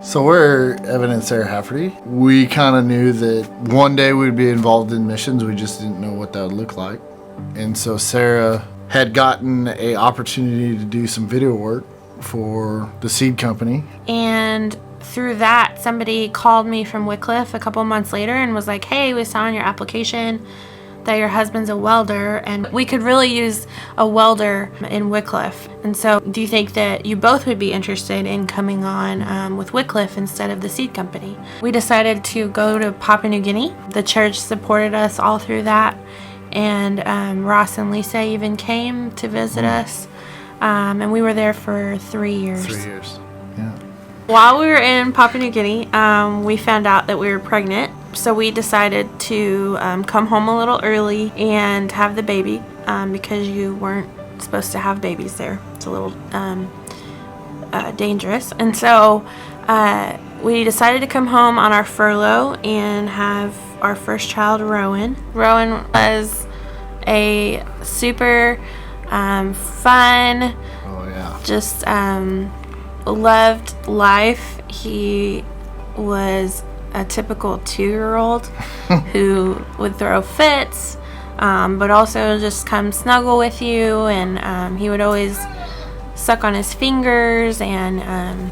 So we're Evan and Sarah Hafferty. We kind of knew that one day we'd be involved in missions. We just didn't know what that would look like. And so Sarah had gotten an opportunity to do some video work for the seed company. And through that, somebody called me from Wycliffe a couple months later and was like, hey, we saw in your application that your husband's a welder, and we could really use a welder in Wycliffe. And so do you think that you both would be interested in coming on with Wycliffe instead of the seed company? We decided to go to Papua New Guinea. The church supported us all through that, and Ross and Lisa even came to visit us, and we were there for 3 years. 3 years, yeah. While we were in Papua New Guinea, we found out that we were pregnant. So we decided to come home a little early and have the baby because you weren't supposed to have babies there. It's a little dangerous. And so we decided to come home on our furlough and have our first child, Rowan. Rowan was a super fun, just loved life. He was a typical 2-year-old who would throw fits, but also just come snuggle with you, and he would always suck on his fingers, and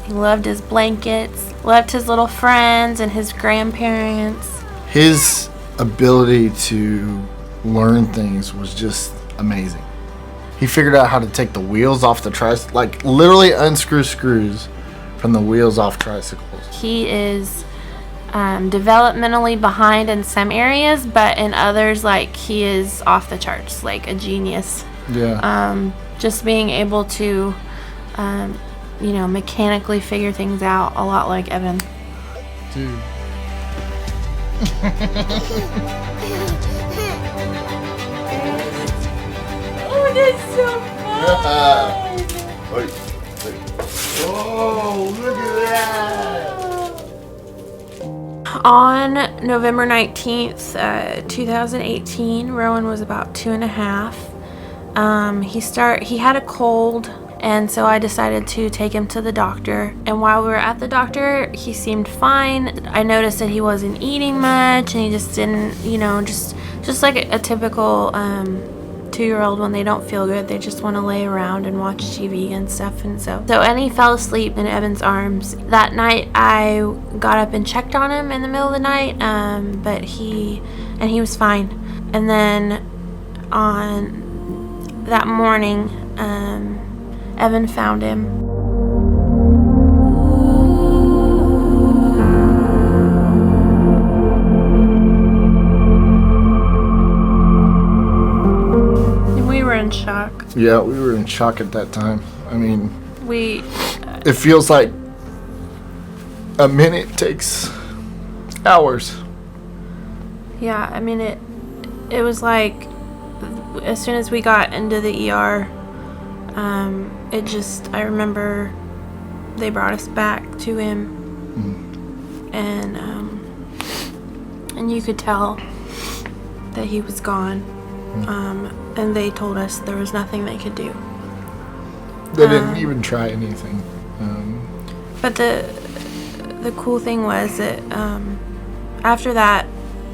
he loved his blankets, loved his little friends and his grandparents. His ability to learn things was just amazing. He figured out how to take the wheels off the tricycle, like literally unscrew screws from the wheels off tricycles. He is developmentally behind in some areas, but in others, like, he is off the charts, like a genius. Yeah. Just being able to, mechanically figure things out, a lot like Evan. Dude. Oh, that's so fun! Wait. Oh, look at that! On November 19th, 2018, Rowan was about 2.5. He had a cold, and so I decided to take him to the doctor. And while we were at the doctor, he seemed fine. I noticed that he wasn't eating much, and he just didn't, just like a typical 2-year-old when they don't feel good. They just want to lay around and watch TV and stuff. And so he fell asleep in Evan's arms. That night I got up and checked on him in the middle of the night, but he was fine. And then on that morning, Evan found him. In shock. Yeah, we were in shock at that time. I mean, it feels like a minute takes hours. Yeah, I mean, it was like as soon as we got into the ER, I remember they brought us back to him, and you could tell that he was gone. And they told us there was nothing they could do. They didn't even try anything. But the cool thing was that after that,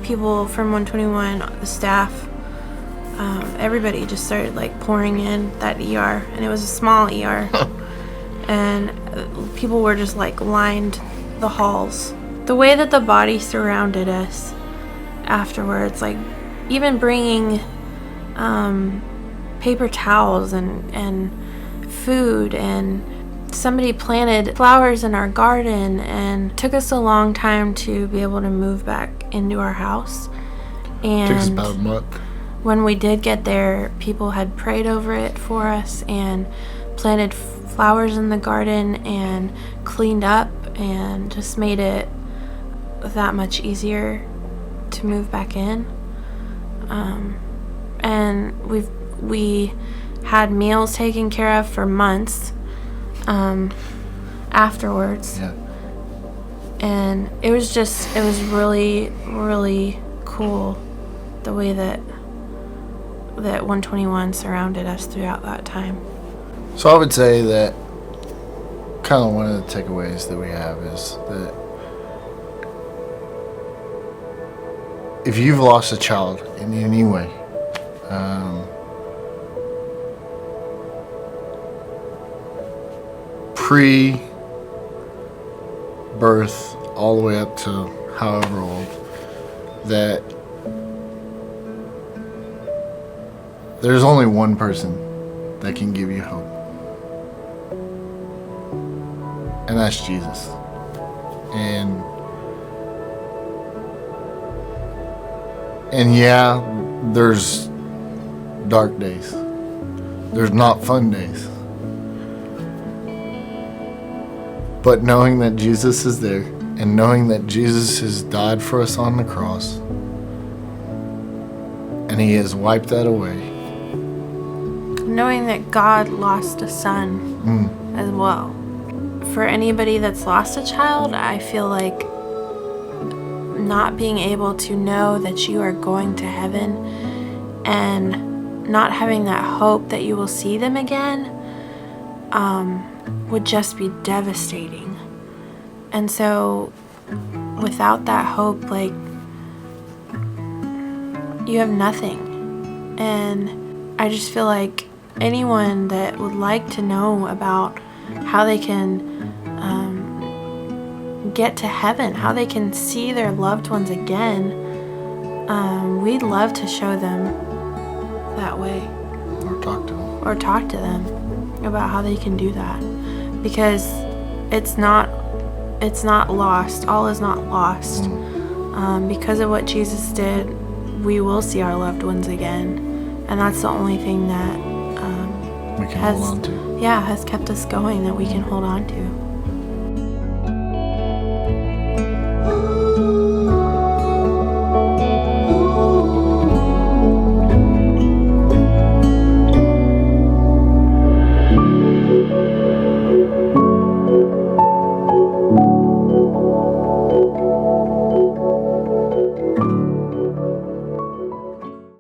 people from 121, the staff, everybody just started like pouring in that ER, and it was a small ER, and people were just like lined the halls. The way that the body surrounded us afterwards, like even bringing paper towels and food, and somebody planted flowers in our garden, and it took us a long time to be able to move back into our house. And took us about a month. When we did get there, people had prayed over it for us and planted flowers in the garden and cleaned up and just made it that much easier to move back in. And we had meals taken care of for months afterwards. Yeah. And it was really, really cool the way that 121 surrounded us throughout that time. So I would say that kind of one of the takeaways that we have is that if you've lost a child in any way, pre-birth all the way up to however old, that there's only one person that can give you hope, and that's Jesus. And yeah, there's dark days. There's not fun days. But knowing that Jesus is there, and knowing that Jesus has died for us on the cross, and he has wiped that away. Knowing that God lost a son as well. For anybody that's lost a child, I feel like not being able to know that you are going to heaven and not having that hope that you will see them again would just be devastating. And so without that hope, like, you have nothing. And I just feel like anyone that would like to know about how they can get to heaven, how they can see their loved ones again, we'd love to show them that way. Or talk to them. Or talk to them about how they can do that. Because it's not lost. All is not lost. Because of what Jesus did, we will see our loved ones again. And that's the only thing that we can hold on to. Yeah, has kept us going, that we can hold on to.